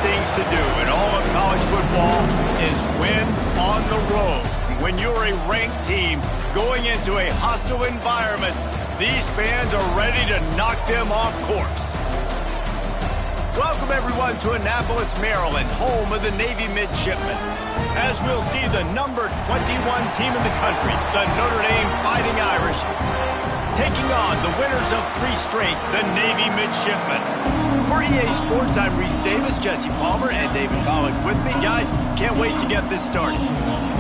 things to do in all of college football is win on the road. When you're a ranked team going into a hostile environment, these fans are ready to knock them off course. Welcome, everyone, to Annapolis, Maryland, home of the Navy Midshipmen. As we'll see the number 21 team in the country, the Notre Dame Fighting Irish, taking on the winners of 3 straight, the Navy Midshipmen. For EA Sports, I'm Reese Davis, Jesse Palmer, and David Pollack with me. Guys, can't wait to get this started.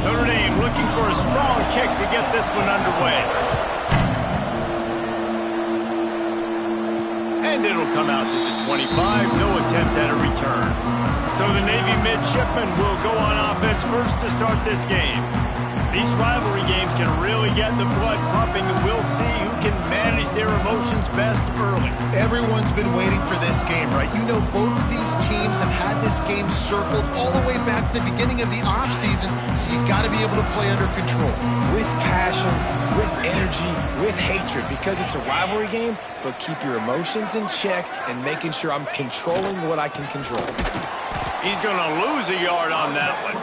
Notre Dame looking for a strong kick to get this one underway. And it'll come out to the 25, no attempt at a return. So the Navy Midshipmen will go on offense first to start this game. These rivalry games can really get the blood pumping, and we'll see who can manage their emotions best early. Everyone's been waiting for this game, right? You know, both of these teams have had this game circled all the way back to the beginning of the offseason, so you got to be able to play under control. With passion, with energy, with hatred, because it's a rivalry game, but keep your emotions in check and making sure I'm controlling what I can control. He's going to lose a yard on that one.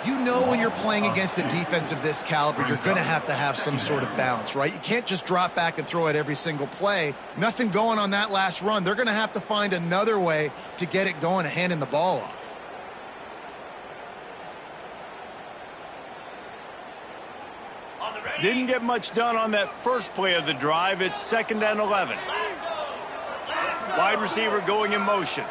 You know when you're playing against a defense of this caliber, you're going to have some sort of balance, right? You can't just drop back and throw it every single play. Nothing going on that last run. They're going to have to find another way to get it going and handing the ball off. Didn't get much done on that first play of the drive. It's 2nd and 11. Wide receiver going in motion.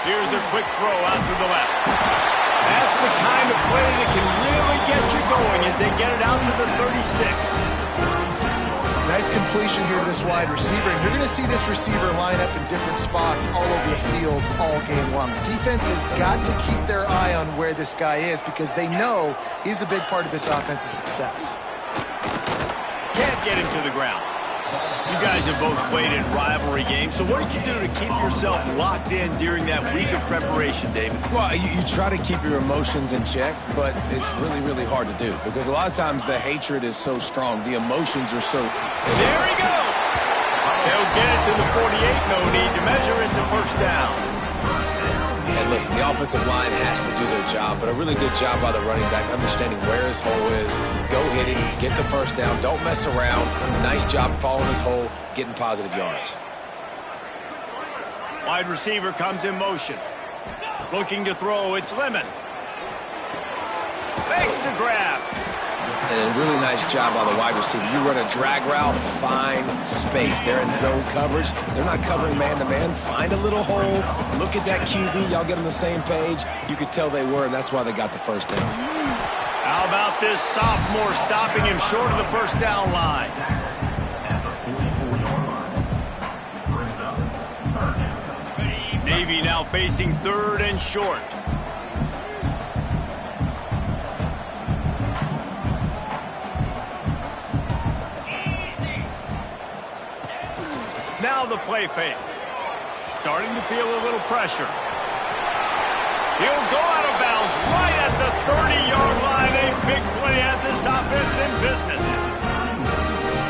Here's a quick throw out to the left. That's the kind of play that can really get you going as they get it out to the 36. Nice completion here to this wide receiver, and you're going to see this receiver line up in different spots all over the field all game long. The defense has got to keep their eye on where this guy is because they know he's a big part of this offense's success. Can't get him to the ground. You guys have both played in rivalry games, so what did you do to keep yourself locked in during that week of preparation, David? Well, you try to keep your emotions in check, but it's really, really hard to do because a lot of times the hatred is so strong. The emotions are so... There he goes! They'll get it to the 48. No need to measure it to first down. And listen, the offensive line has to do their job, but a really good job by the running back, understanding where his hole is, go hit it, get the first down, don't mess around. Nice job following his hole, getting positive yards. Wide receiver comes in motion. Looking to throw, it's Lemon. Makes the grab. And a really nice job by the wide receiver. You run a drag route, find space. They're in zone coverage. They're not covering man-to-man. Find a little hole. Look at that QB. Y'all get on the same page. You could tell they were, and that's why they got the first down. How about this sophomore stopping him short of the first down line? Navy now facing 3rd and short. Now the play fake. Starting to feel a little pressure. He'll go out of bounds right at the 30-yard line. A big play as this offense in business.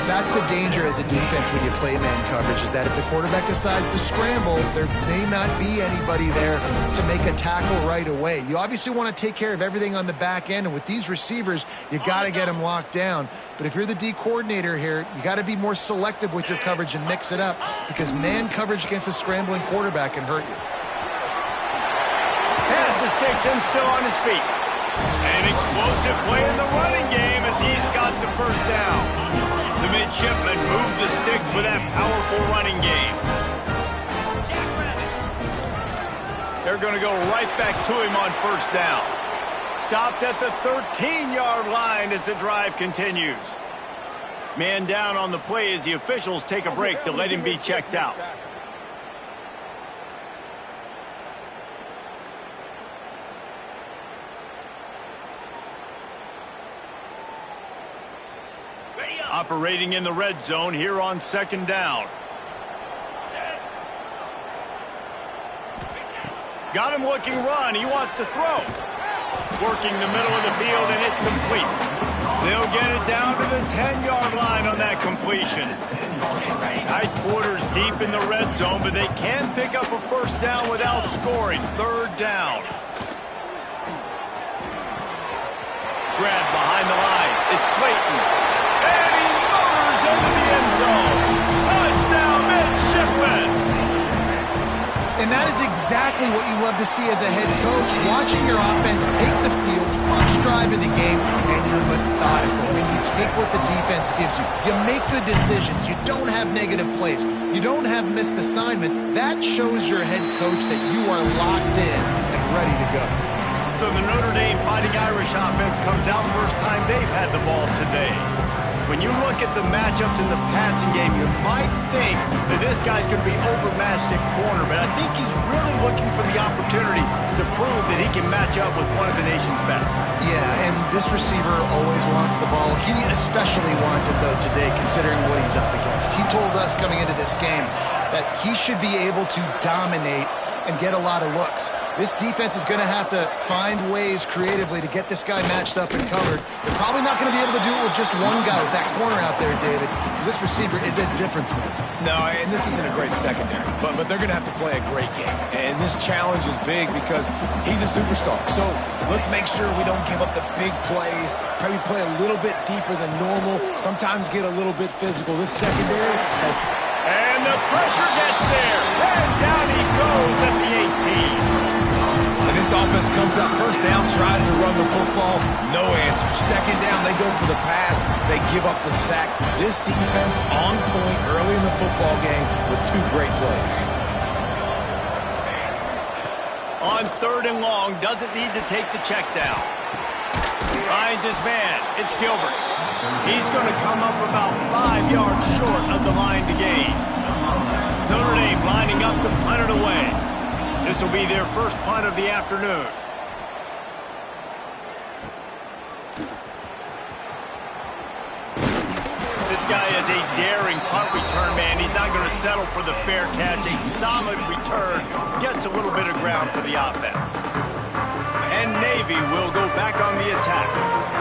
That's the danger as a defense when you play man coverage, is that if the quarterback decides to scramble, there may not be anybody there to make a tackle right away. You obviously want to take care of everything on the back end, and with these receivers, you got to get them locked down. But if you're the D coordinator here, you got to be more selective with your coverage and mix it up, because man coverage against a scrambling quarterback can hurt you. Pass to sticks him still on his feet. An explosive play in the running game as he's got the first down. The Midshipmen move the sticks with that powerful running game. They're going to go right back to him on first down. Stopped at the 13-yard line as the drive continues. Man down on the play as the officials take a break to let him be checked out. Operating in the red zone here on 2nd down. Got him looking run. He wants to throw. Working the middle of the field, and it's complete. They'll get it down to the 10-yard line on that completion. Tight quarters deep in the red zone, but they can pick up a first down without scoring. Third down. Grab behind the line. It's Clayton. And he motors into the end zone. Touchdown, midshipman. And that is exactly what you love to see as a head coach, watching your offense take the field, first drive of the game, and you're methodical. When you take what the defense gives you, you make good decisions, you don't have negative plays, you don't have missed assignments. That shows your head coach that you are locked in and ready to go. So the Notre Dame Fighting Irish offense comes out first time they've had the ball today. When you look at the matchups in the passing game, you might think that this guy's going to be overmatched at corner, but I think he's really looking for the opportunity to prove that he can match up with one of the nation's best. Yeah, and this receiver always wants the ball. He especially wants it, though, today, considering what he's up against. He told us coming into this game that he should be able to dominate and get a lot of looks. This defense is going to have to find ways creatively to get this guy matched up and covered. They're probably not going to be able to do it with just one guy with that corner out there, David, because this receiver is a difference maker. No, and this isn't a great secondary, but they're going to have to play a great game. And this challenge is big because he's a superstar. So let's make sure we don't give up the big plays, probably play a little bit deeper than normal, sometimes get a little bit physical. This secondary has... And the pressure gets there, and down he goes at the 18. And this offense comes out first down, tries to run the football, no answer. Second down, they go for the pass, they give up the sack. This defense on point early in the football game with two great plays. On third and long, doesn't need to take the check down. Finds his man, it's Gilbert. He's going to come up about 5 yards short of the line to gain. Notre Dame lining up to punt it away. This will be their first punt of the afternoon. This guy is a daring punt return man. He's not going to settle for the fair catch. A solid return gets a little bit of ground for the offense. And Navy will go back on the attack.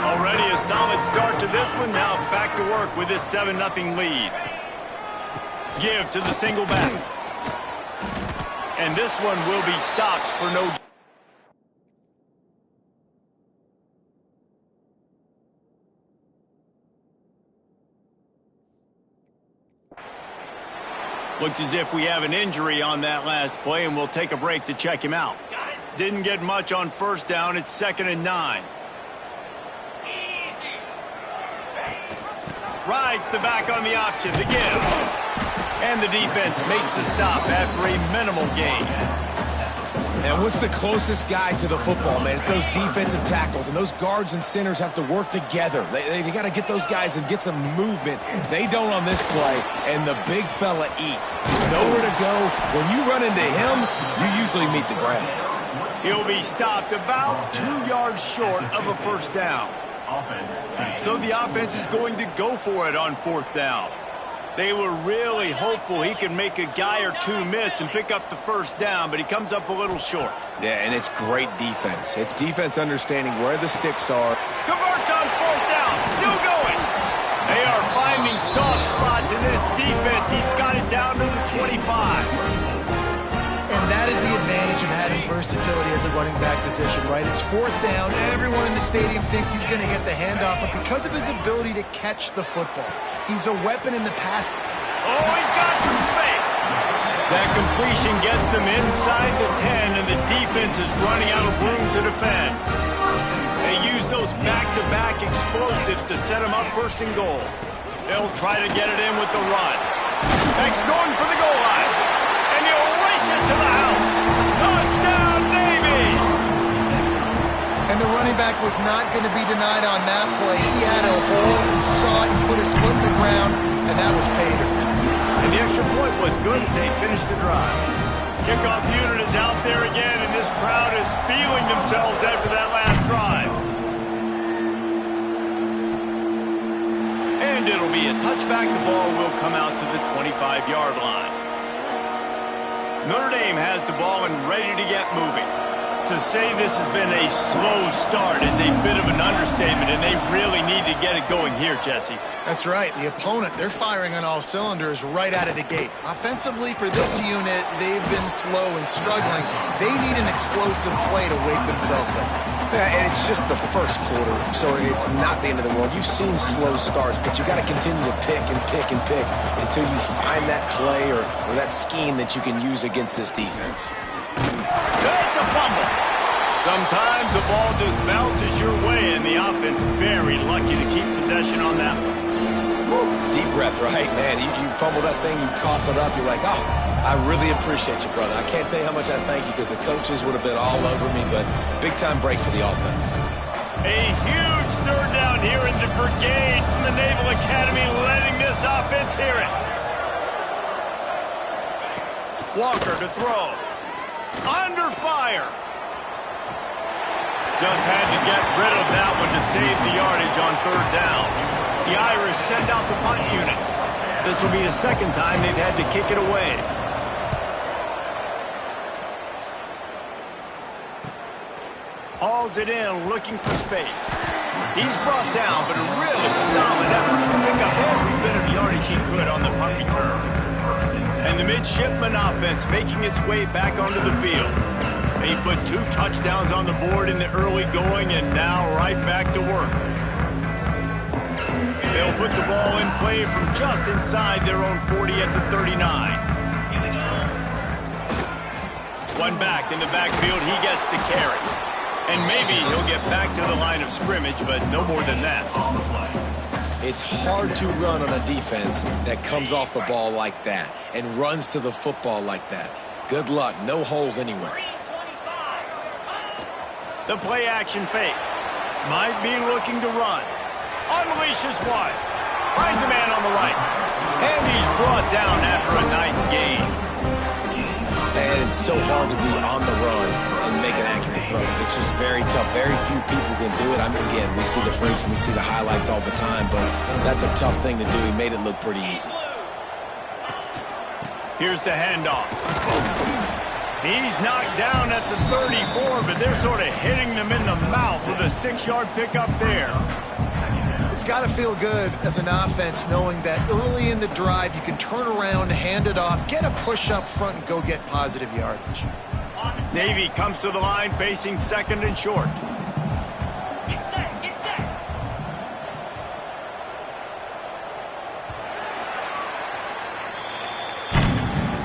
Already a solid start to this one. Now back to work with this 7-0 lead. Give to the single back. And this one will be stopped for no... Looks as if we have an injury on that last play, and we'll take a break to check him out. Didn't get much on first down. It's 2nd and 9. Rides the back on the option, the give. And the defense makes the stop after a minimal gain. And what's the closest guy to the football, man? It's those defensive tackles, and those guards and centers have to work together. They got to get those guys and get some movement. They don't on this play, and the big fella eats. Nowhere to go. When you run into him, you usually meet the ground. He'll be stopped about 2 yards short of a first down. So the offense is going to go for it on fourth down. They were really hopeful he could make a guy or two miss and pick up the first down, but he comes up a little short. Yeah, and it's great defense. It's defense understanding where the sticks are. Converts on fourth down, still going. They are finding soft spots in this defense. He's got it down to the 25. And that is the advantage of having versatility at the running back position, right? It's fourth down. Everyone in the stadium thinks he's going to get the handoff, but because of his ability to catch the football, he's a weapon in the pass. Oh, he's got some space. That completion gets them inside the 10, and the defense is running out of room to defend. They use those back-to-back explosives to set them up first and goal. They'll try to get it in with the run. Beck's going for the goal line. And he'll race it to the house. Touchdown, Navy! And the running back was not going to be denied on that play. He had a hole, he saw it, he put his foot in the ground, and that was pay dirt. And the extra point was good as they finished the drive. Kickoff unit is out there again, and this crowd is feeling themselves after that last drive. And it'll be a touchback. The ball will come out to the 25-yard line. Notre Dame has the ball and ready to get moving. To say this has been a slow start is a bit of an understatement, and they really need to get it going here, Jesse. That's right. The opponent, they're firing on all cylinders right out of the gate. Offensively, for this unit, they've been slow and struggling. They need an explosive play to wake themselves up. Yeah, and it's just the first quarter, so it's not the end of the world. You've seen slow starts, but you got to continue to pick and pick and pick until you find that play or that scheme that you can use against this defense. That's a fumble. Sometimes the ball just bounces your way, and the offense very lucky to keep possession on that one. Woo. Deep breath, right? Man, you fumble that thing, you cough it up, you're like, oh, I really appreciate you, brother. I can't tell you how much I thank you because the coaches would have been all over me, but big-time break for the offense. A huge third down here in the brigade from the Naval Academy, letting this offense hear it. Walker to throw. Under fire. Just had to get rid of that one to save the yardage on third down. The Irish send out the punt unit. This will be the second time they've had to kick it away. Hauls it in, looking for space. He's brought down, but a really solid effort to pick up every bit of yardage he could on the punt return. And the midshipman offense making its way back onto the field. They put 2 touchdowns on the board in the early going and now right back to work. They'll put the ball in play from just inside their own 40 at the 39. One back in the backfield, he gets the carry. And maybe he'll get back to the line of scrimmage, but no more than that on the play. It's hard to run on a defense that comes off the ball like that and runs to the football like that. Good luck. No holes anywhere. The play action fake. Might be looking to run. Unleashes one. Finds a man on the right. And he's brought down after a nice gain. And it's so hard to be on the run and make an accurate throw. It's just very tough. Very few people can do it. I mean, again, we see the freaks and we see the highlights all the time, but that's a tough thing to do. He made it look pretty easy. Here's the handoff. He's knocked down at the 34, but they're sort of hitting them in the mouth with a 6-yard pickup there. It's got to feel good as an offense knowing that early in the drive you can turn around, hand it off, get a push up front, and go get positive yardage. Navy comes to the line facing second and short. Get set, get set.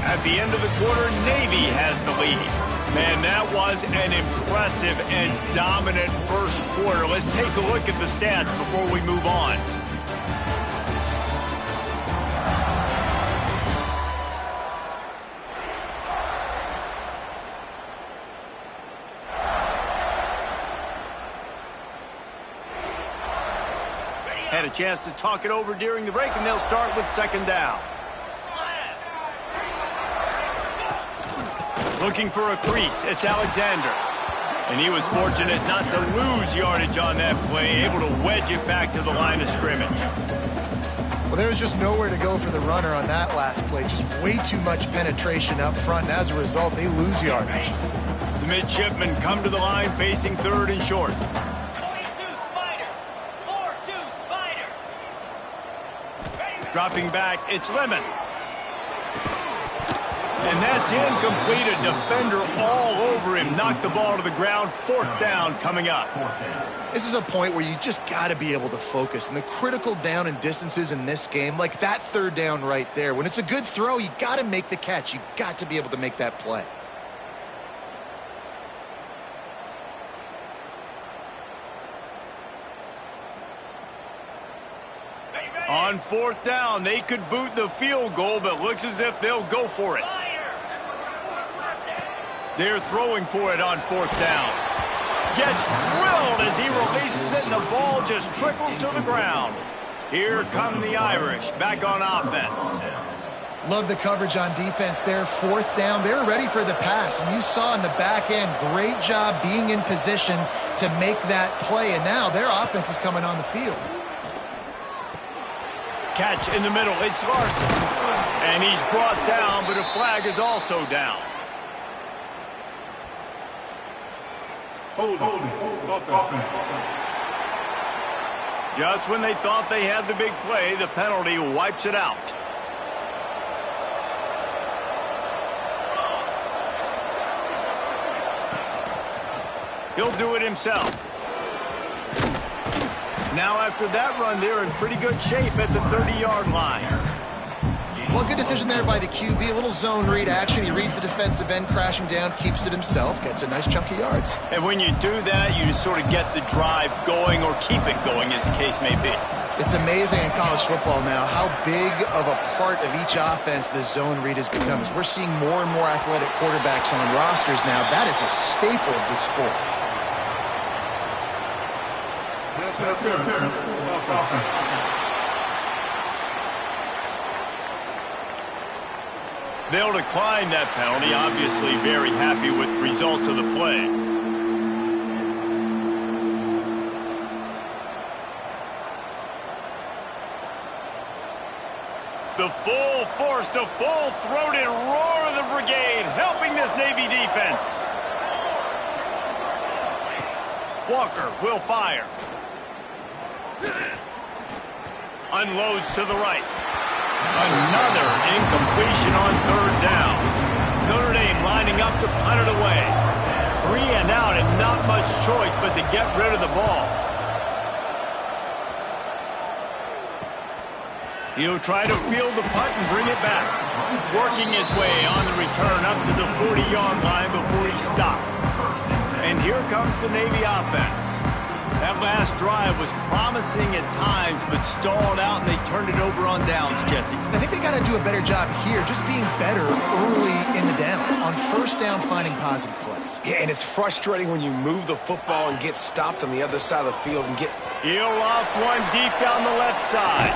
At the end of the quarter, Navy has the lead. Man, that was an impressive and dominant first quarter. Let's take a look at the stats before we move on. Had a chance to talk it over during the break, and they'll start with second down. Looking for a crease, it's Alexander. And he was fortunate not to lose yardage on that play, able to wedge it back to the line of scrimmage. Well, there was just nowhere to go for the runner on that last play. Just way too much penetration up front, and as a result, they lose yardage. The midshipmen come to the line facing third and short. 42 Spider. 4-2 Spider. Dropping back, it's Lemon. And that's incomplete. A defender all over him. Knocked the ball to the ground. Fourth down coming up. This is a point where you just got to be able to focus. And the critical down and distances in this game, like that third down right there, when it's a good throw, you got to make the catch. You've got to be able to make that play. On fourth down, they could boot the field goal, but looks as if they'll go for it. They're throwing for it on fourth down. Gets drilled as he releases it, and the ball just trickles to the ground. Here come the Irish, back on offense. Love the coverage on defense there. Fourth down, they're ready for the pass. And you saw in the back end, great job being in position to make that play. And now their offense is coming on the field. Catch in the middle, it's Larson. And he's brought down, but a flag is also down. Just when they thought they had the big play, the penalty wipes it out. He'll do it himself. Now after that run, they're in pretty good shape at the 30-yard line. Well, good decision there by the QB. A little zone read action. He reads the defensive end crashing down, keeps it himself, gets a nice chunk of yards. And when you do that, you sort of get the drive going or keep it going, as the case may be. It's amazing in college football now how big of a part of each offense the zone read has become. As we're seeing more and more athletic quarterbacks on rosters now, that is a staple of the sport. They'll decline that penalty, obviously very happy with the results of the play. The full force, the full-throated roar of the brigade, helping this Navy defense. Walker will fire. Unloads to the right. Another incompletion on third down. Notre Dame lining up to punt it away. 3 and out and not much choice but to get rid of the ball. He'll try to field the punt and bring it back. Working his way on the return up to the 40-yard line before he stopped. And here comes the Navy offense. That last drive was promising at times, but stalled out, and they turned it over on downs, Jesse. I think they got to do a better job here, just being better early in the downs, on first down finding positive plays. Yeah, and it's frustrating when you move the football and get stopped on the other side of the field and get... He'll loft one deep down the left side.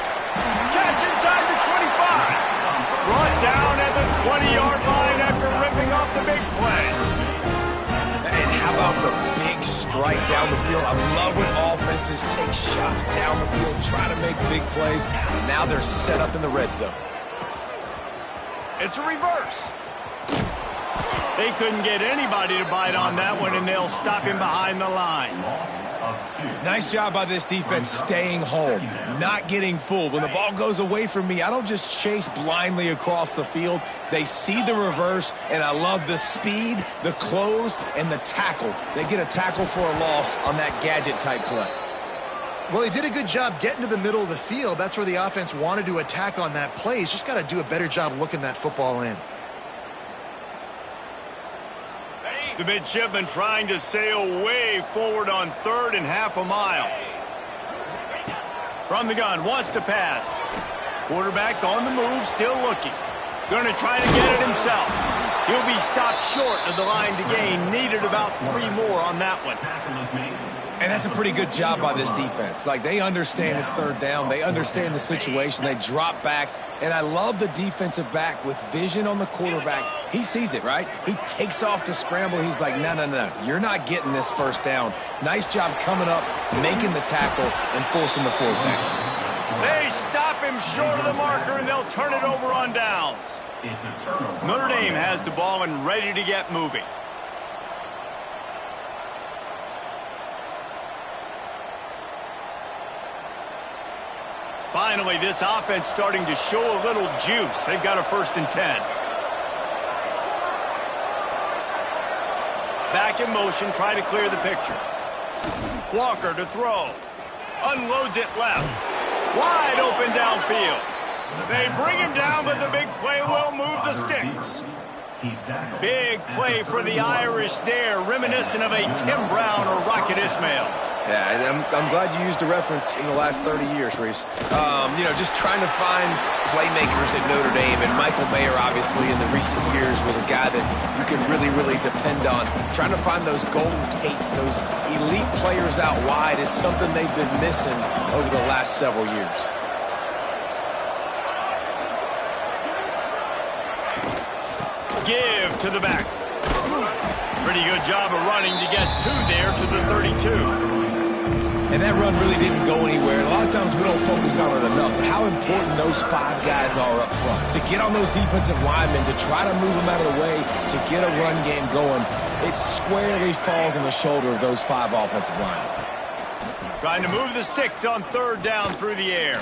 Catch inside the 25. Brought down at the 20-yard line after ripping off the big play. And how about the big strike down the field? I love when offenses take shots down the field, try to make big plays. Now they're set up in the red zone. It's a reverse. They couldn't get anybody to bite on that one, and they'll stop him behind the line. Nice job by this defense staying home, not getting fooled. When the ball goes away from me, I don't just chase blindly across the field. They see the reverse, and I love the speed, the close, and the tackle. They get a tackle for a loss on that gadget-type play. Well, he did a good job getting to the middle of the field. That's where the offense wanted to attack on that play. He's just got to do a better job looking that football in. The midshipman trying to sail way forward on third and half a mile. From the gun, wants to pass. Quarterback on the move, still looking. Going to try to get it himself. He'll be stopped short of the line to gain. Needed about 3 more on that one. And that's a pretty good job by this defense. Like, they understand it's third down. They understand the situation. They drop back. And I love the defensive back with vision on the quarterback. He sees it, right? He takes off to scramble. He's like, no, no, no. You're not getting this first down. Nice job coming up, making the tackle, and forcing the fourth down. They stop him short of the marker, and they'll turn it over on downs. Notre Dame has the ball and ready to get moving. Finally, this offense starting to show a little juice. They've got a 1st and 10. Back in motion, try to clear the picture. Walker to throw. Unloads it left. Wide open downfield. They bring him down, but the big play will move the sticks. Big play for the Irish there, reminiscent of a Tim Brown or Rocket Ismail. Yeah, and I'm glad you used a reference in the last 30 years, Reese. You know, just trying to find playmakers at Notre Dame, and Michael Mayer, obviously, in the recent years, was a guy that you can really, really depend on. Trying to find those golden takes, those elite players out wide is something they've been missing over the last several years. Give to the back. Pretty good job of running to get 2 there to the 32. And that run really didn't go anywhere. And a lot of times we don't focus on it enough, but how important those 5 guys are up front. To get on those defensive linemen, to try to move them out of the way, to get a run game going, it squarely falls on the shoulder of those 5 offensive linemen. Trying to move the sticks on 3rd down through the air.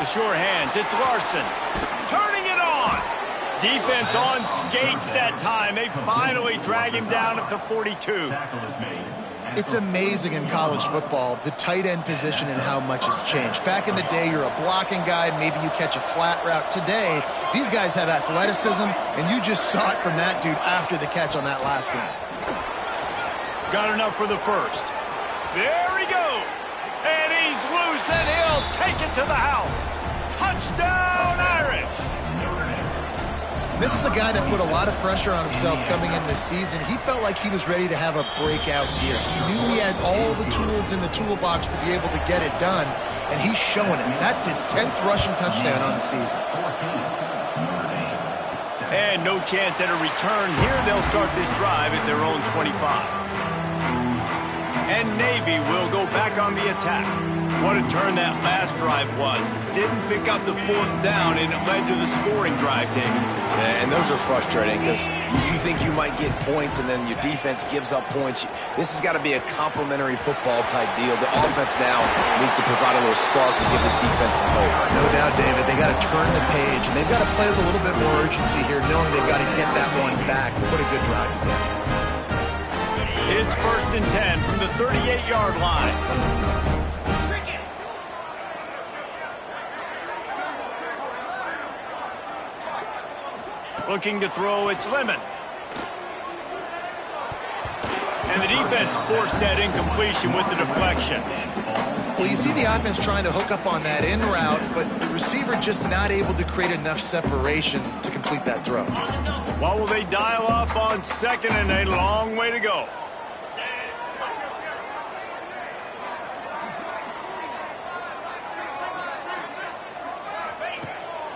The sure hands, it's Larson. Turning it on. Defense on skates that time. They finally drag him down at the 42. It's amazing in college football, the tight end position and how much has changed. Back in the day, you're a blocking guy, maybe you catch a flat route. Today, these guys have athleticism, and you just saw it from that dude after the catch on that last one. Got enough for the first. There he goes. And he's loose, and he'll take it to the house. Touchdown, Irish. This is a guy that put a lot of pressure on himself coming in this season. He felt like he was ready to have a breakout year. He knew he had all the tools in the toolbox to be able to get it done, and he's showing it. That's his 10th rushing touchdown on the season. And no chance at a return here. They'll start this drive at their own 25. And Navy will go back on the attack. What a turn that last drive was. Didn't pick up the 4th down, and it led to the scoring drive, David. And those are frustrating because you think you might get points and then your defense gives up points. This has got to be a complementary football type deal. The offense now needs to provide a little spark and give this defense some hope. No doubt, David. They got to turn the page, and they've got to play with a little bit more urgency here, knowing they've got to get that one back. Put a good drive together. It's 1st and 10 from the 38-yard line. Looking to throw, it's Lemon. And the defense forced that incompletion with the deflection. Well, you see the offense trying to hook up on that in route, but the receiver just not able to create enough separation to complete that throw. What will they dial up on 2nd and a long way to go?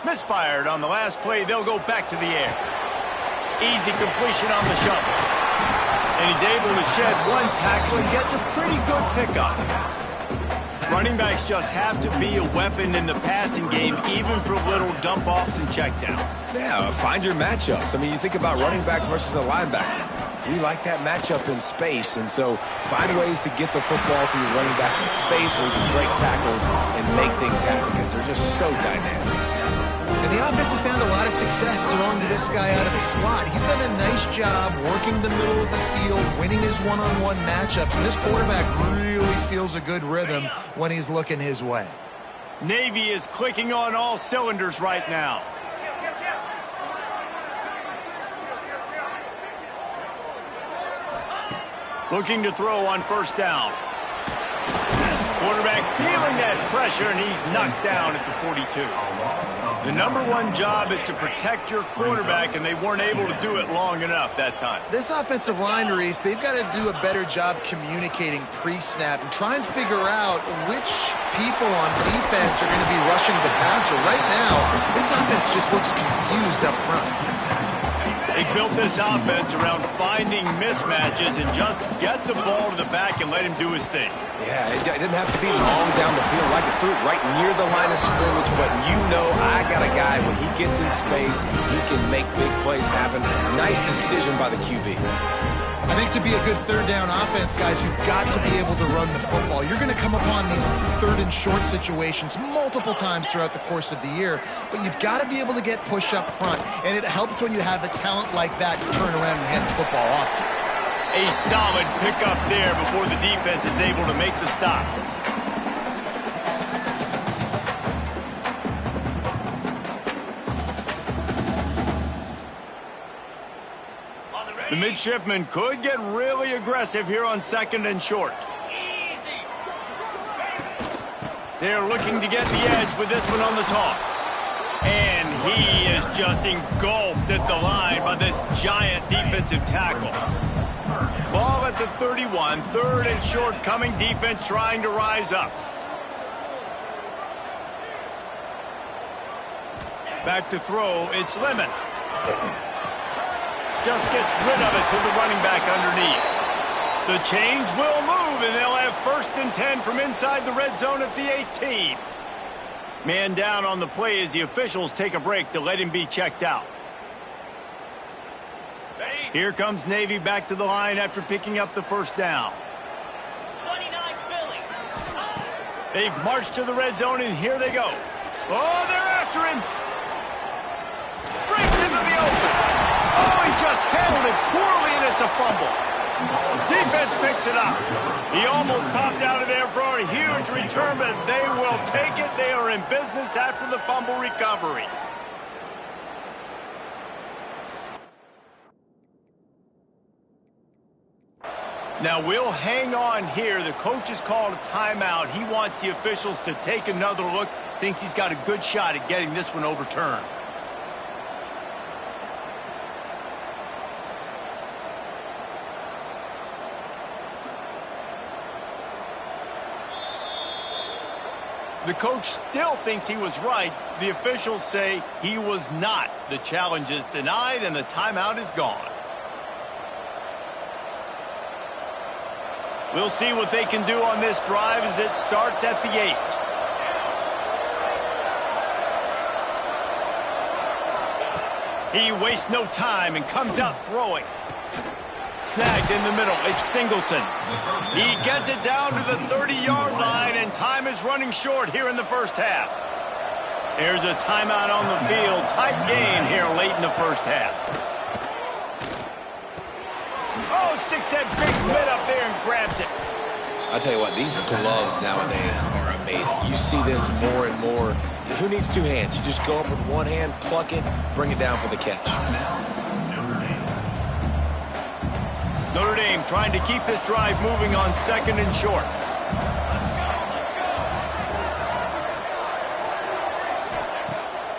Misfired on the last play. They'll go back to the air. Easy completion on the shuffle. And he's able to shed one tackle and gets a pretty good pickup. Running backs just have to be a weapon in the passing game, even for little dump-offs and checkdowns. Yeah, find your matchups. I mean, you think about running back versus a linebacker. We like that matchup in space, and so find ways to get the football to your running back in space where you can break tackles and make things happen because they're just so dynamic. And the offense has found a lot of success throwing to this guy out of the slot. He's done a nice job working the middle of the field, winning his one-on-one matchups, and this quarterback really feels a good rhythm when he's looking his way. Navy is clicking on all cylinders right now. Looking to throw on 1st down. Quarterback feeling that pressure, and he's knocked down at the 42. The #1 job is to protect your quarterback, and they weren't able to do it long enough that time. This offensive line, Reese, they've got to do a better job communicating pre-snap and try and figure out which people on defense are going to be rushing the passer. Right now, this offense just looks confused up front. They built this offense around finding mismatches and just get the ball to the back and let him do his thing. Yeah, it didn't have to be long down the field. Like it threw it right near the line of scrimmage, but you know I got a guy, when he gets in space, he can make big plays happen. Nice decision by the QB. I think to be a good 3rd down offense, guys, you've got to be able to run the football. You're going to come upon these 3rd and short situations multiple times throughout the course of the year, but you've got to be able to get push up front, and it helps when you have a talent like that to turn around and hand the football off to. A solid pickup there before the defense is able to make the stop. The midshipmen could get really aggressive here on 2nd and short. They're looking to get the edge with this one on the toss. And he is just engulfed at the line by this giant defensive tackle. Ball at the 31, 3rd and short coming, defense trying to rise up. Back to throw, it's Lemon. Just gets rid of it to the running back underneath. The chains will move, and they'll have 1st and 10 from inside the red zone at the 18. Man down on the play as the officials take a break to let him be checked out. Here comes Navy back to the line after picking up the 1st down. 29 Philly. They've marched to the red zone, and here they go. Oh, they're after him. Breaks into the open. Oh, he just handled it poorly, and it's a fumble. Defense picks it up. He almost popped out of there for a huge return, but they will take it. They are in business after the fumble recovery. Now, we'll hang on here. The coach has called a timeout. He wants the officials to take another look. Thinks he's got a good shot at getting this one overturned. The coach still thinks he was right. The officials say he was not. The challenge is denied, and the timeout is gone. We'll see what they can do on this drive as it starts at the 8. He wastes no time and comes out throwing. Snagged in the middle. It's Singleton. He gets it down to the 30-yard line, and time is running short here in the 1st half. There's a timeout on the field. Tight game here late in the 1st half. Oh, sticks that big mitt up there and grabs it. I'll tell you what, these gloves nowadays are amazing. You see this more and more. Who needs 2 hands? You just go up with 1 hand, pluck it, bring it down for the catch. Notre Dame trying to keep this drive moving on 2nd and short.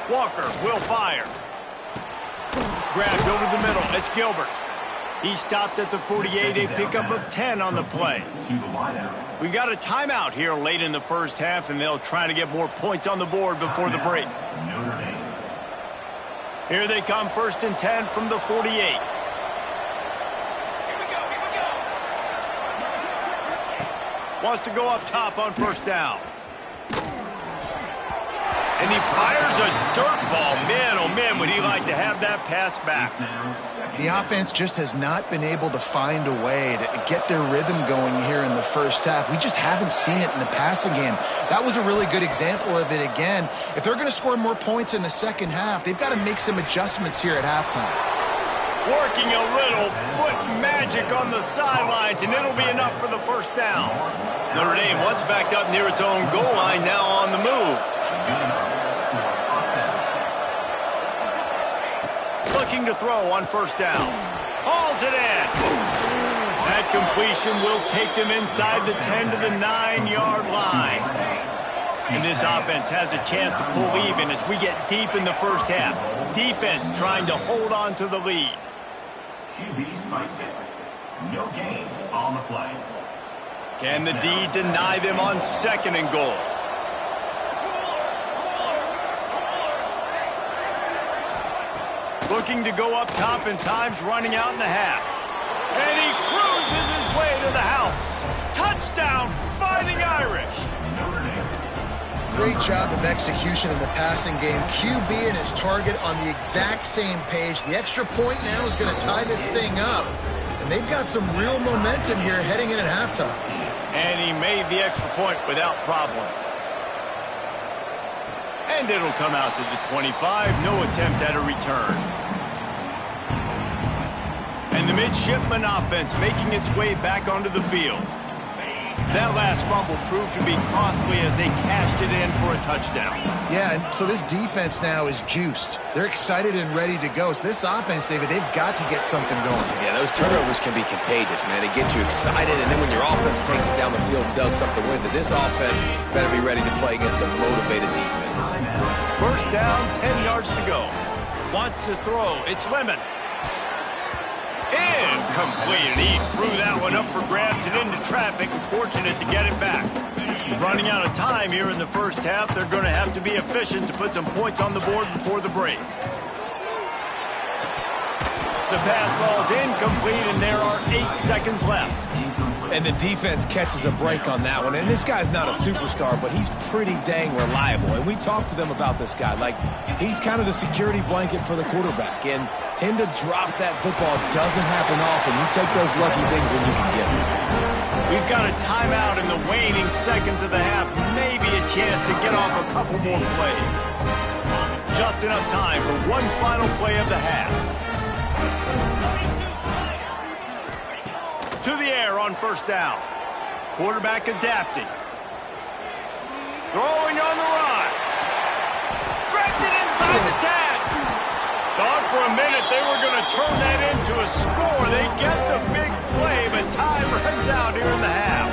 Walker will fire. Grabbed over the middle. It's Gilbert. He stopped at the 48, a pickup of 10 on the play. We got a timeout here late in the 1st half, and they'll try to get more points on the board before the break. Here they come, 1st and 10 from the 48. Wants to go up top on 1st down. And he fires a dirt ball. Man, oh man, would he like to have that pass back. The offense just has not been able to find a way to get their rhythm going here in the 1st half. We just haven't seen it in the passing game. That was a really good example of it again. If they're going to score more points in the 2nd half, they've got to make some adjustments here at halftime. Working a little foot magic on the sidelines, and it'll be enough for the 1st down. Notre Dame once backed up near its own goal line, now on the move. Looking to throw on 1st down. Hauls it in. That completion will take them inside the 10 to the 9-yard line. And this offense has a chance to pull even as we get deep in the 1st half. Defense trying to hold on to the lead. QB spikes it. No gain on the play. Can the D deny them on 2nd and goal? Looking to go up top, and time's running out in the half. And he cruises his way to the house. Touchdown, Fighting Irish. Great job of execution in the passing game. QB and his target on the exact same page. The extra point now is going to tie this thing up. And they've got some real momentum here heading in at halftime. And he made the extra point without problem. And it'll come out to the 25. No attempt at a return. And the midshipman offense making its way back onto the field. That last fumble proved to be costly as they cashed it in for a touchdown. Yeah, and so this defense now is juiced. They're excited and ready to go. So this offense, David, they've got to get something going. Yeah, those turnovers can be contagious, man. They get you excited, and then when your offense takes it down the field and does something with it, this offense better be ready to play against a motivated defense. 1st down, 10 yards to go. Wants to throw. It's Lemon. Incomplete. He threw that one up for grabs and into traffic. Fortunate to get it back. Running out of time here in the 1st half. They're going to have to be efficient to put some points on the board before the break. The pass ball's incomplete, and there are 8 seconds left. And the defense catches a break on that one. And this guy's not a superstar, but he's pretty dang reliable. And we talked to them about this guy. Like, he's kind of the security blanket for the quarterback. And him to drop that football doesn't happen often. You take those lucky things when you can get them. We've got a timeout in the waning seconds of the half. Maybe a chance to get off a couple more plays. Just enough time for one final play of the half. To the air on first down. Quarterback adapting. Throwing on the run. Gets it inside the 10. Thought for a minute they were going to turn that into a score. They get the big play, but time runs out here in the half.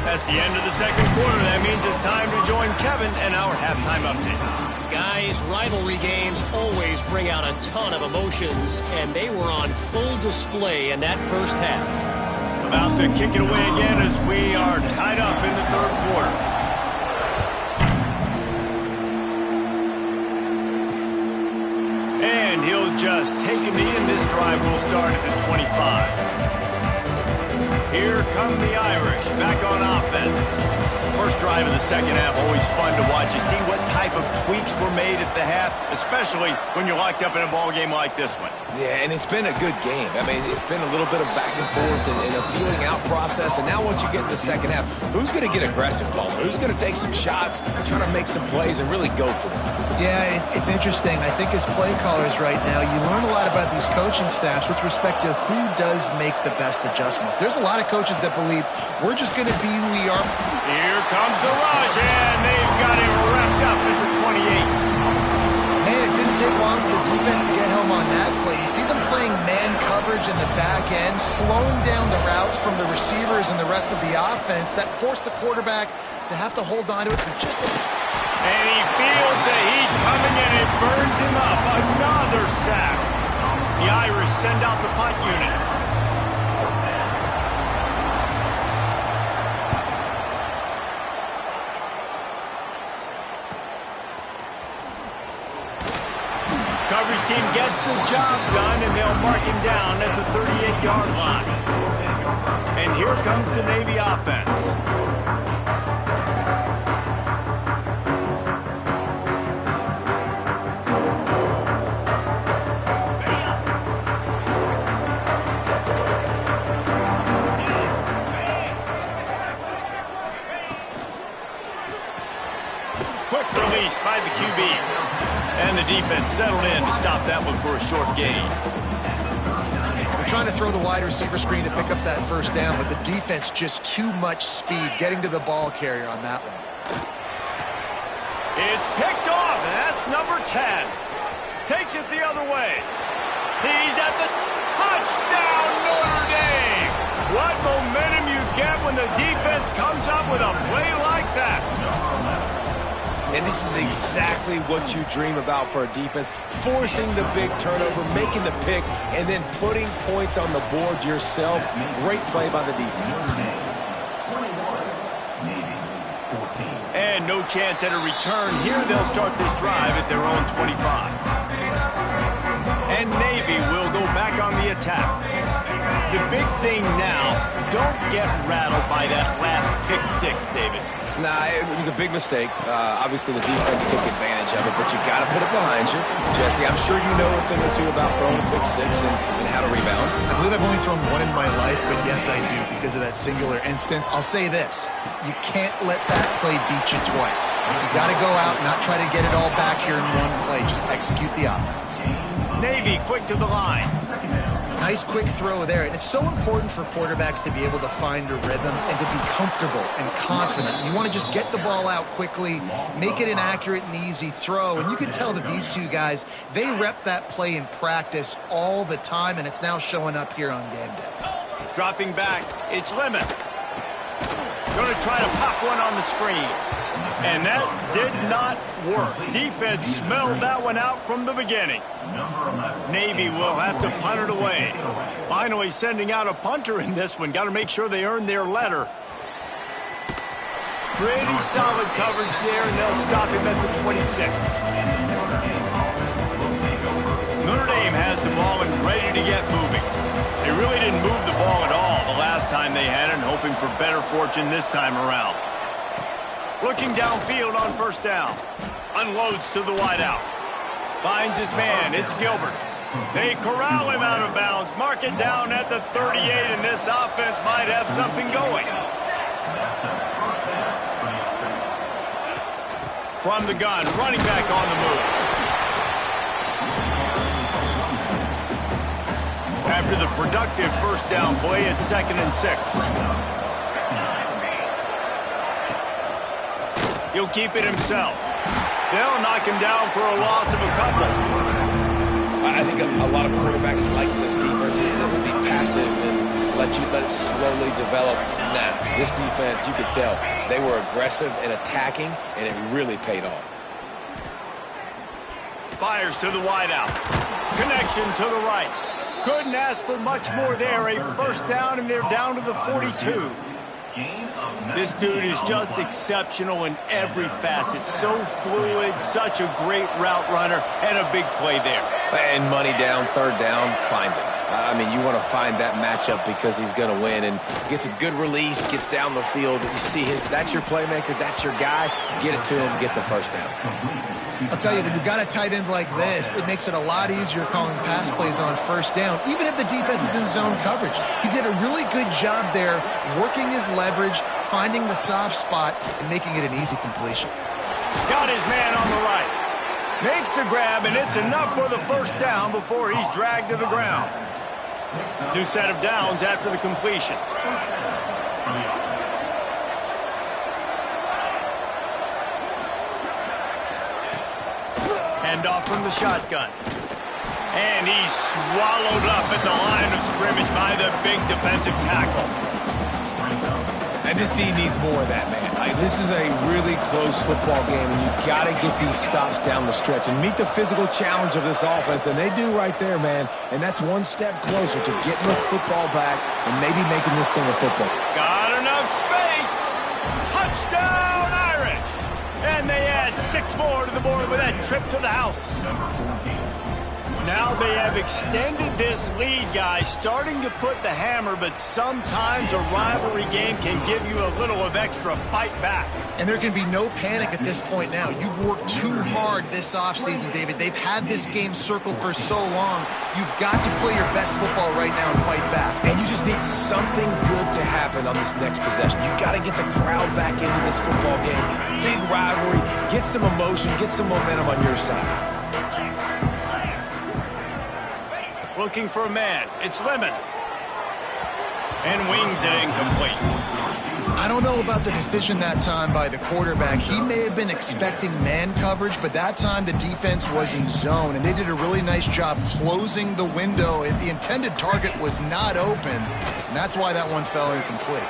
That's the end of the second quarter. That means it's time to join Kevin and our halftime update. Guys, rivalry games always bring out a ton of emotions, and they were on full display in that first half. About to kick it away again as we are tied up in the third quarter. And he'll just take a knee, and this drive will start at the 25. Here come the Irish, back on offense. First drive of the second half, always fun to watch. You see what type of tweaks were made at the half, especially when you're locked up in a ball game like this one. Yeah, and it's been a good game. I mean, it's been a little bit of back and forth and a feeling out process. And now once you get in the second half, who's going to get aggressive, Paul? Who's going to take some shots, try to make some plays, and really go for it? Yeah, it's interesting. I think as play callers right now, you learn a lot about these coaching staffs with respect to who does make the best adjustments. There's a lot of coaches that believe we're just going to be who we are. Here comes the rush, and they've got him wrapped up at the 28. Man, it didn't take long for the defense to get home on that play. You see them playing man coverage in the back end, slowing down the routes from the receivers and the rest of the offense. That forced the quarterback to have to hold on to it for just a second. And he feels the heat coming, and it burns him up. Another sack. The Irish send out the punt unit. Coverage team gets the job done, and they'll mark him down at the 38-yard line. And here comes the Navy offense. Quick release by the QB. And the defense settled in to stop that one for a short gain. They're trying to throw the wide receiver screen to pick up that first down, but the defense just too much speed getting to the ball carrier on that one. It's picked off, and that's number 10. Takes it the other way. He's at the touchdown, Notre Dame. What momentum you get when the defense comes up with a play like that. And this is exactly what you dream about for a defense, forcing the big turnover, making the pick, and then putting points on the board yourself. Great play by the defense. And no chance at a return. Here they'll start this drive at their own 25. And Navy will go back on the attack. The big thing now, don't get rattled by that last pick six, David. Nah, it was a big mistake. Obviously, the defense took advantage of it, but you got to put it behind you. Jesse, I'm sure you know a thing or two about throwing a pick six and how to rebound. I believe I've only thrown one in my life, but yes, I do because of that singular instance. I'll say this. You can't let that play beat you twice. You got to go out and not try to get it all back here in one play. Just execute the offense. Navy quick to the line. Nice quick throw there. And it's so important for quarterbacks to be able to find a rhythm and to be comfortable and confident. You want to just get the ball out quickly, make it an accurate and easy throw. And you can tell that these two guys, they rep that play in practice all the time, and it's now showing up here on game day. Dropping back, it's Lemon. Going to try to pop one on the screen. And that did not work. Defense smelled that one out from the beginning. Navy will have to punt it away. Finally sending out a punter in this one. Got to make sure they earn their letter. Pretty solid coverage there, and they'll stop him at the 26. Notre Dame has the ball and ready to get moving. They really didn't move the ball at all the last time they had it, and hoping for better fortune this time around. Looking downfield on first down. Unloads to the wideout. Finds his man. It's Gilbert. They corral him out of bounds. Mark it down at the 38, and this offense might have something going. From the gun, running back on the move. After the productive first down play, it's 2nd and 6. He'll keep it himself. They'll knock him down for a loss of a couple. I think a lot of quarterbacks like those defenses that would be passive and let it slowly develop. Nah, this defense, you could tell, they were aggressive and attacking, and it really paid off. Fires to the wideout. Connection to the right. Couldn't ask for much more there. A first down, and they're down to the 42. This dude is just exceptional in every facet. So fluid, such a great route runner, and a big play there. And money down, third down, find him. I mean, you want to find that matchup because he's going to win, and gets a good release, gets down the field. You see that's your playmaker, that's your guy. Get it to him, get the first down. I'll tell you, when you've got a tight end like this, it makes it a lot easier calling pass plays on first down, even if the defense is in zone coverage. He did a really good job there, working his leverage, finding the soft spot, and making it an easy completion. Got his man on the right. Makes the grab, and it's enough for the first down before he's dragged to the ground. New set of downs after the completion. Handoff from the shotgun. And he's swallowed up at the line of scrimmage by the big defensive tackle. And this team needs more of that, man. This is a really close football game, and you got to get these stops down the stretch and meet the physical challenge of this offense, and they do right there, man. And that's one step closer to getting this football back and maybe making this thing a football. Got enough space. Touchdown, Irish. And they add 6 more to the board with that trip to the house. Now they have extended this lead, guys, starting to put the hammer, but sometimes a rivalry game can give you a little of extra fight back. And there can be no panic at this point now. You've worked too hard this offseason, David. They've had this game circled for so long. You've got to play your best football right now and fight back. And you just need something good to happen on this next possession. You got to get the crowd back into this football game. Big rivalry. Get some emotion. Get some momentum on your side. Looking for a man. It's Lemon. And wings it incomplete. I don't know about the decision that time by the quarterback. He may have been expecting man coverage, but that time the defense was in zone, and they did a really nice job closing the window. The intended target was not open, and that's why that one fell incomplete.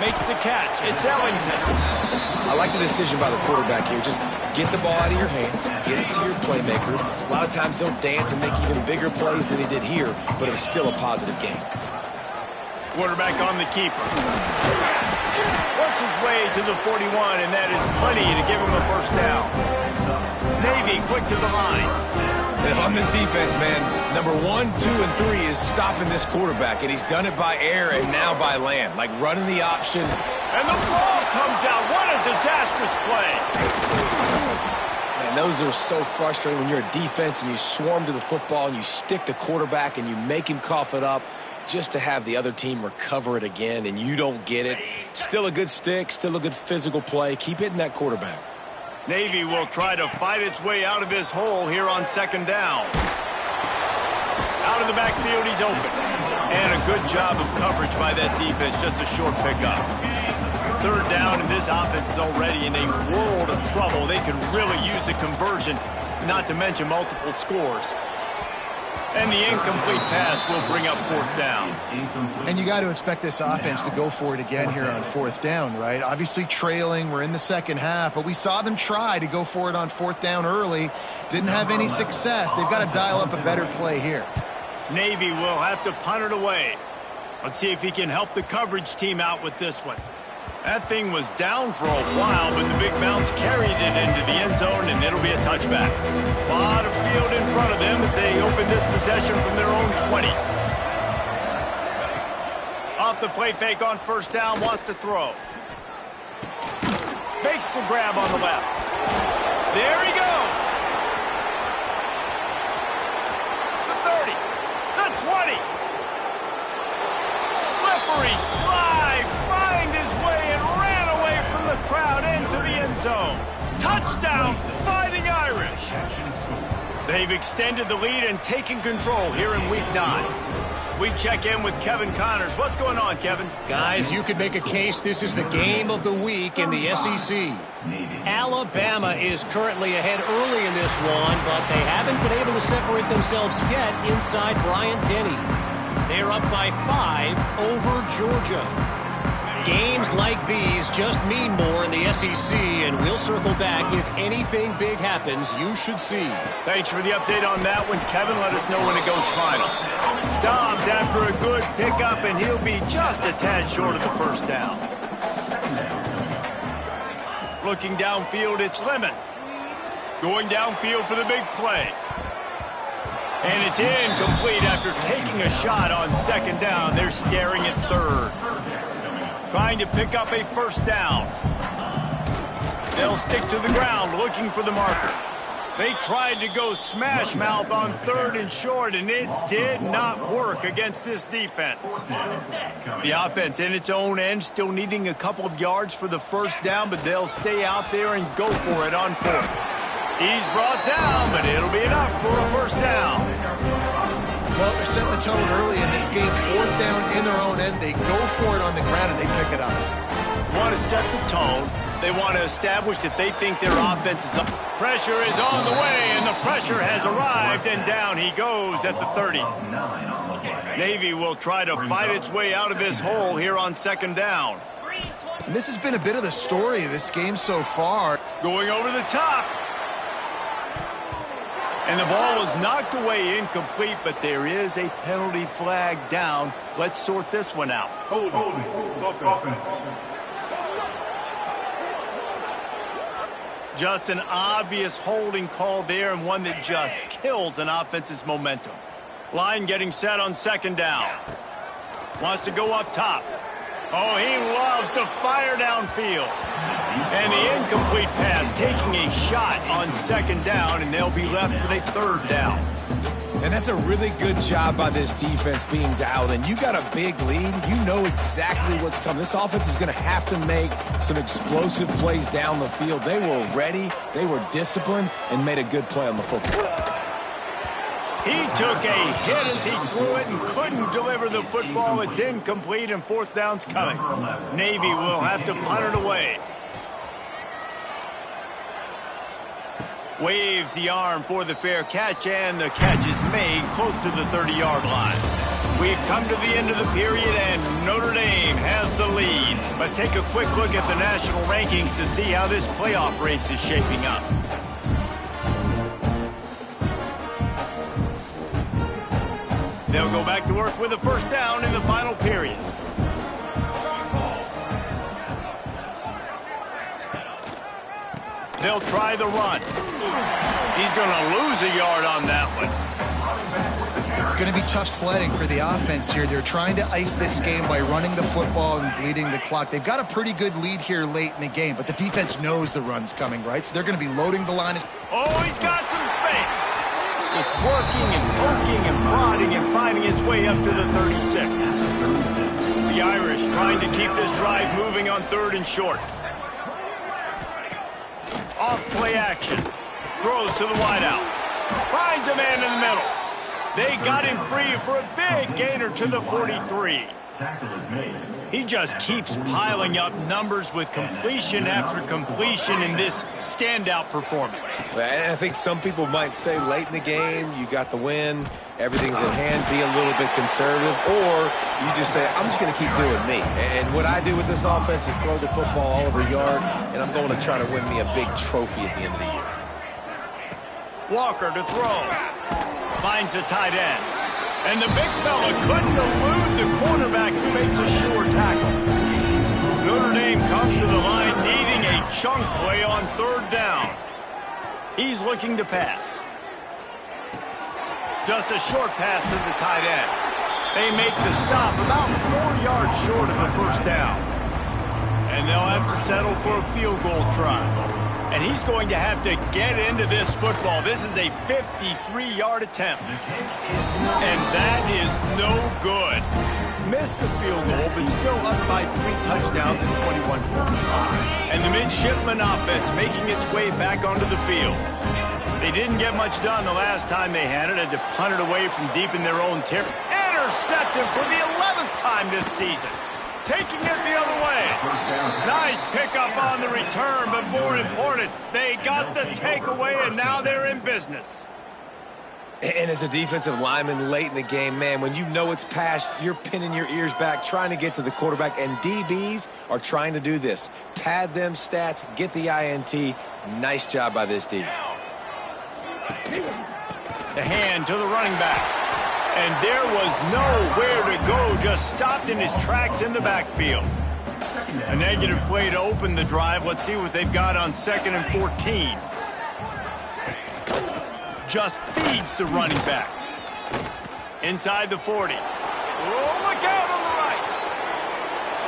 Makes the catch. It's Ellington. I like the decision by the quarterback here. Just get the ball out of your hands, get it to your playmaker. A lot of times they'll dance and make even bigger plays than he did here, but it was still a positive game. Quarterback on the keeper. Works his way to the 41, and that is plenty to give him a first down. Navy quick to the line. And if I'm this defense, man, number 1, 2, and 3 is stopping this quarterback, and he's done it by air and now by land, like running the option. And the ball comes out. What a disastrous play. Man, those are so frustrating when you're a defense and you swarm to the football and you stick the quarterback and you make him cough it up just to have the other team recover it again, and you don't get it. Still a good stick, still a good physical play. Keep hitting that quarterback. Navy will try to fight its way out of this hole here on second down. Out of the backfield, he's open. And a good job of coverage by that defense, just a short pickup. Third down, and this offense is already in a world of trouble. They could really use a conversion, not to mention multiple scores. And the incomplete pass will bring up fourth down. And you got to expect this offense to go for it again here on fourth down, right? Obviously trailing, we're in the second half, but we saw them try to go for it on fourth down early. Didn't have any success. They've got to dial up a better play here. Navy will have to punt it away. Let's see if he can help the coverage team out with this one. That thing was down for a while, but the big bounce carried it into the end zone, and it'll be a touchback. A lot of field in front of them as they open this possession from their own 20. Off the play fake on first down, wants to throw. Makes the grab on the left. There he goes. The 30. The 20. Slippery slide. Find his way and ran away from the crowd into the end zone. Touchdown, Fighting Irish. They've extended the lead and taken control here in Week 9. We check in with Kevin Connors. What's going on, Kevin? Guys, you could make a case this is the game of the week in the SEC. Alabama is currently ahead early in this one, but they haven't been able to separate themselves yet inside Bryant-Denny. They're up by 5 over Georgia. Games like these just mean more in the SEC, and we'll circle back if anything big happens you should see. Thanks for the update on that one, Kevin. Let us know when it goes final. Stopped after a good pickup, and he'll be just a tad short of the first down. Looking downfield, it's Lemon. Going downfield for the big play. And it's incomplete after taking a shot on second down. They're staring at third. Trying to pick up a first down. They'll stick to the ground looking for the marker. They tried to go smash mouth on third and short, and it did not work against this defense. The offense in its own end still needing a couple of yards for the first down, but they'll stay out there and go for it on fourth. He's brought down, but it'll be enough for a first down. Well, they're setting the tone early in this game. Fourth down in their own end. They go for it on the ground, and they pick it up. Want to set the tone. They want to establish that they think their offense is up. Pressure is on the way, and the pressure has arrived, and down he goes at the 30. Navy will try to fight its way out of this hole here on second down. And this has been a bit of the story of this game so far. Going over the top. And the ball was knocked away incomplete, but there is a penalty flag down. Let's sort this one out. Just an obvious holding call there, and one that just kills an offense's momentum. Line getting set on second down. Wants to go up top. Oh, he loves to fire downfield. And the incomplete pass taking a shot on second down, and they'll be left with a third down. And that's a really good job by this defense being dialed in. You got a big lead. You know exactly what's coming. This offense is going to have to make some explosive plays down the field. They were ready, they were disciplined, and made a good play on the football. He took a hit as he threw it and couldn't deliver the football. It's incomplete, and fourth down's coming. Navy will have to punt it away. Waves the arm for the fair catch, and the catch is made close to the 30-yard line. We've come to the end of the period, and Notre Dame has the lead. Let's take a quick look at the national rankings to see how this playoff race is shaping up. They'll go back to work with a first down in the final period. They'll try the run. He's going to lose a yard on that one. It's going to be tough sledding for the offense here. They're trying to ice this game by running the football and bleeding the clock. They've got a pretty good lead here late in the game, but the defense knows the run's coming, right? So they're going to be loading the line. Oh, he's got some space. Just working and poking and prodding and finding his way up to the 36. The Irish trying to keep this drive moving on third and short. Off play action. Throws to the wideout. Finds a man in the middle. They got him free for a big gainer to the 43. He just keeps piling up numbers with completion after completion in this standout performance. And I think some people might say late in the game, you got the win, everything's in hand, be a little bit conservative, or you just say, I'm just going to keep doing me. And what I do with this offense is throw the football all over yard, and I'm going to try to win me a big trophy at the end of the year. Walker to throw. Finds the tight end. And the big fella couldn't elude the quarterback who makes a sure tackle. Notre Dame comes to the line needing a chunk play on third down. He's looking to pass. Just a short pass to the tight end. They make the stop about 4 yards short of the first down. And they'll have to settle for a field goal try. And he's going to have to get into this football. This is a 53-yard attempt. And that is no good. Missed the field goal, but still up by 3 touchdowns and 21 points. And the midshipman offense making its way back onto the field. They didn't get much done the last time they had it. Had to punt it away from deep in their own territory. Intercepted for the 11th time this season. Taking it the other way. Nice pickup on the return, but more important, they got the takeaway, and now they're in business. And as a defensive lineman late in the game, man, when you know it's past, you're pinning your ears back, trying to get to the quarterback, and DBs are trying to do this. Pad them stats, get the INT. Nice job by this D. The hand to the running back. And there was nowhere to go, just stopped in his tracks in the backfield. A negative play to open the drive. Let's see what they've got on 2nd and 14. Just feeds the running back. Inside the 40. Oh, look out on the right.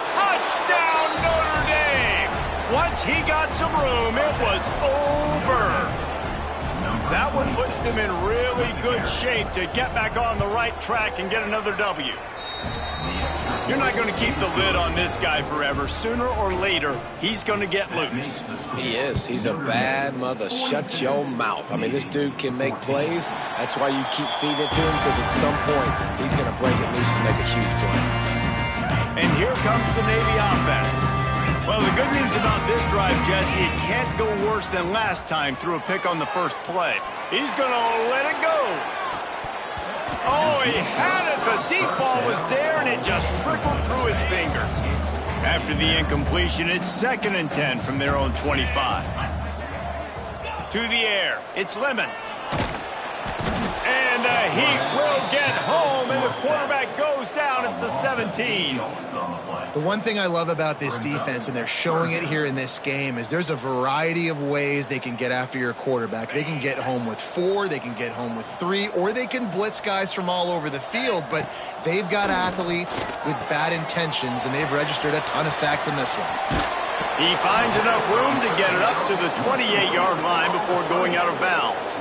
Touchdown, Notre Dame. Once he got some room, it was over. That one puts them in really good shape to get back on the right track and get another W. You're not going to keep the lid on this guy forever. Sooner or later, he's going to get loose. He is. He's a bad mother. Shut your mouth. I mean, this dude can make plays. That's why you keep feeding it to him, because at some point, he's going to break it loose and make a huge play. And here comes the Navy offense. Well, the good news about this drive, Jesse, it can't go worse than last time through a pick on the first play. He's going to let it go. Oh, he had it. The deep ball was there, and it just trickled through his fingers. After the incompletion, it's 2nd and 10 from their own 25. To the air. It's Lemon. And the Heat will get home, and the quarterback goes down at the 17. The one thing I love about this defense, and they're showing it here in this game, is there's a variety of ways they can get after your quarterback. They can get home with 4, they can get home with 3, or they can blitz guys from all over the field, but they've got athletes with bad intentions, and they've registered a ton of sacks in this one. He finds enough room to get it up to the 28-yard line before going out of bounds.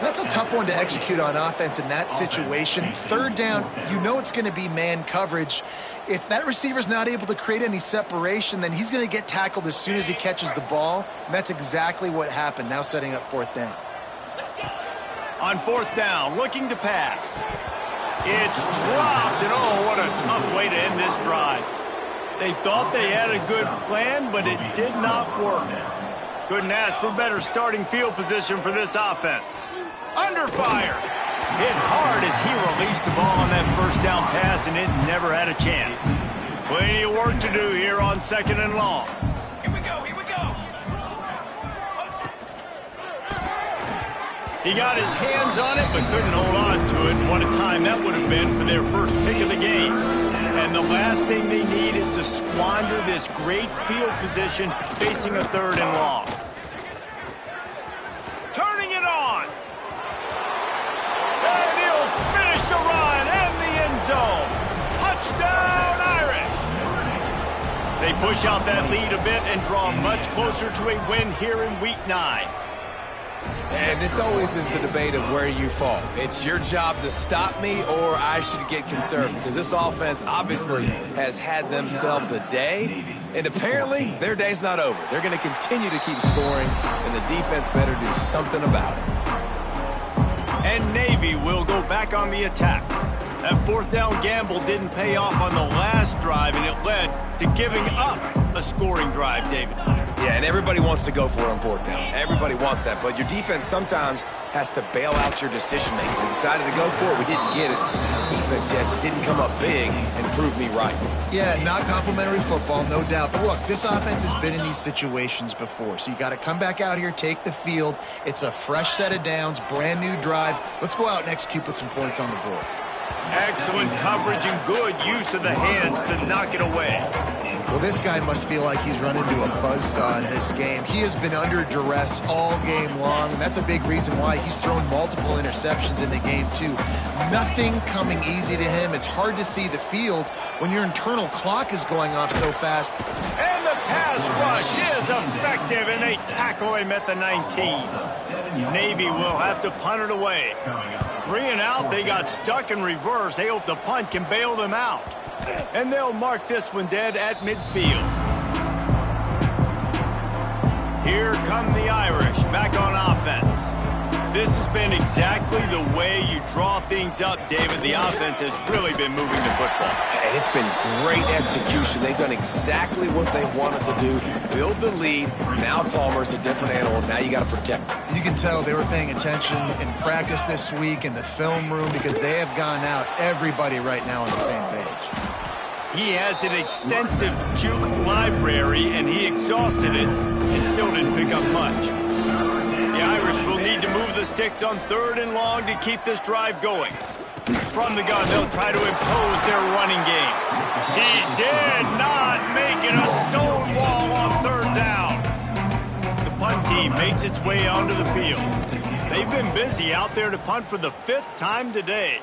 That's a tough one to execute on offense in that situation. 3rd down, you know it's going to be man coverage. If that receiver's not able to create any separation, then he's going to get tackled as soon as he catches the ball. And that's exactly what happened, now setting up 4th down. On 4th down, looking to pass. It's dropped, and oh, what a tough way to end this drive. They thought they had a good plan, but it did not work. Couldn't ask for better starting field position for this offense. Under fire. Hit hard as he released the ball on that first down pass, and it never had a chance. Plenty of work to do here on 2nd and long. Here we go, here we go. He got his hands on it, but couldn't hold on to it. What a time that would have been for their first pick of the game. And the last thing they need is to squander this great field position facing a 3rd and long. Turning it on. And he'll finish the run and the end zone. Touchdown, Irish. They push out that lead a bit and draw much closer to a win here in Week 9. And this always is the debate of where you fall. It's your job to stop me, or I should get conservative, because this offense obviously has had themselves a day, and apparently their day's not over. They're going to continue to keep scoring, and the defense better do something about it. And Navy will go back on the attack. That 4th down gamble didn't pay off on the last drive, and it led to giving up a scoring drive, David. Yeah, and everybody wants to go for it on 4th down. Everybody wants that, but your defense sometimes has to bail out your decision-making. We decided to go for it. We didn't get it. The defense just didn't come up big and prove me right. Yeah, not complimentary football, no doubt. But look, this offense has been in these situations before, so you got to come back out here, take the field. It's a fresh set of downs, brand new drive. Let's go out and execute, put some points on the board. Excellent coverage and good use of the hands to knock it away. Well, this guy must feel like he's run into a buzzsaw in this game. He has been under duress all game long, and that's a big reason why he's thrown multiple interceptions in the game, too. Nothing coming easy to him. It's hard to see the field when your internal clock is going off so fast. And the pass rush is effective, and they tackle him at the 19. Navy will have to punt it away. 3 and out, they got stuck in reverse. They hope the punt can bail them out. And they'll mark this one dead at midfield. Here come the Irish back on offense. This has been exactly the way you draw things up, David. The offense has really been moving the football. And it's been great execution. They've done exactly what they wanted to do. Build the lead. Now Palmer's a different animal. Now you got to protect him. You can tell they were paying attention in practice this week in the film room because they have gone out, everybody right now on the same page. He has an extensive juke library, and he exhausted it and still didn't pick up much. The Irish will need to move the sticks on 3rd and long to keep this drive going. From the gun, they'll try to impose their running game. He did not make it a stone wall on 3rd down. The punt team makes its way onto the field. They've been busy out there to punt for the 5th time today.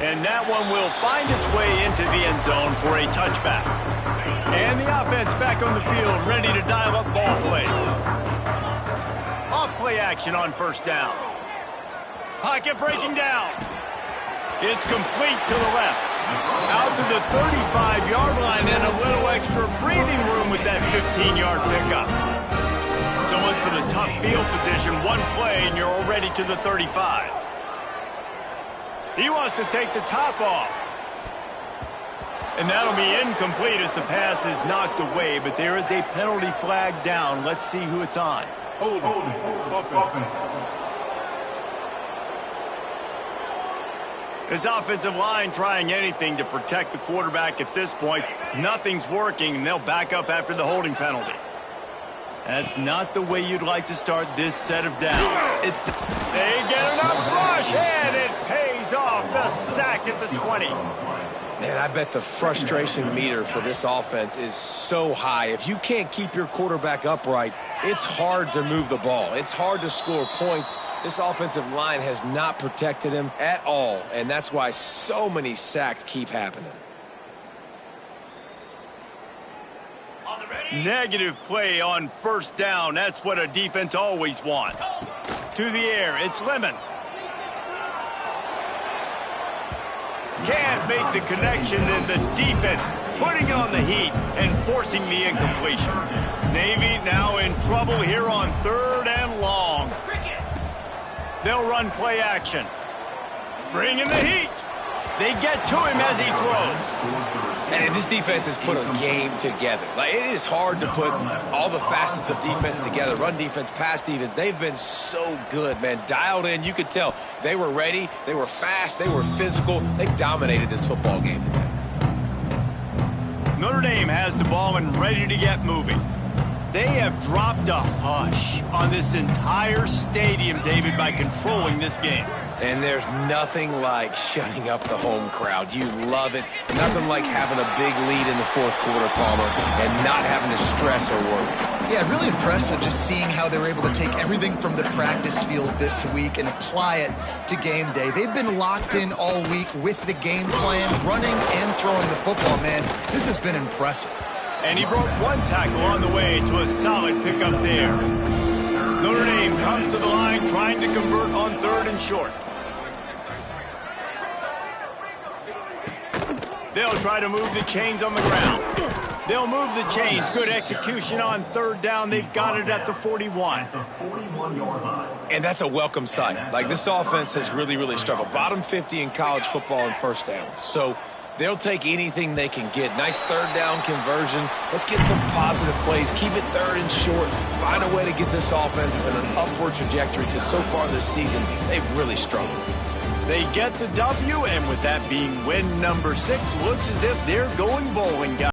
And that one will find its way into the end zone for a touchback. And the offense back on the field, ready to dial up ball plays. Off play action on 1st down. Pocket breaking down. It's complete to the left. Out to the 35-yard line and a little extra breathing room with that 15-yard pickup. So much for the tough field position. One play and you're already to the 35. He wants to take the top off. And that'll be incomplete as the pass is knocked away, but there is a penalty flag down. Let's see who it's on. Hold it. This offensive line trying anything to protect the quarterback at this point. Nothing's working, and they'll back up after the holding penalty. That's not the way you'd like to start this set of downs. They get an up rush, and it pays off the sack at the 20. Man, I bet the frustration meter for this offense is so high. If you can't keep your quarterback upright, it's hard to move the ball. It's hard to score points. This offensive line has not protected him at all, and that's why so many sacks keep happening. Negative play on 1st down. That's what a defense always wants. To the air, it's Lemon. Can't make the connection, and the defense putting on the heat and forcing the incompletion. Navy now in trouble here on 3rd and long. They'll run play action. Bring in the heat. They get to him as he throws. And this defense has put a game together. Like, it is hard to put all the facets of defense together. Run defense, pass defense. They've been so good, man. Dialed in. You could tell they were ready. They were fast. They were physical. They dominated this football game today. Notre Dame has the ball and ready to get moving. They have dropped a hush on this entire stadium, David, by controlling this game. And there's nothing like shutting up the home crowd. You love it. Nothing like having a big lead in the 4th quarter, Palmer, and not having to stress or worry. Yeah, really impressive just seeing how they were able to take everything from the practice field this week and apply it to game day. They've been locked in all week with the game plan, running and throwing the football, man. This has been impressive. And he broke one tackle on the way to a solid pickup there. Notre Dame comes to the line trying to convert on 3rd and short. They'll try to move the chains on the ground. They'll move the chains. Good execution on 3rd down. They've got it at the 41. And that's a welcome sight. Like, this offense has really, really struggled. Bottom 50 in college football in 1st downs. So they'll take anything they can get. Nice 3rd down conversion. Let's get some positive plays. Keep it 3rd and short. Find a way to get this offense in an upward trajectory, because so far this season, they've really struggled. They get the W, and with that being win number 6, looks as if they're going bowling, guys.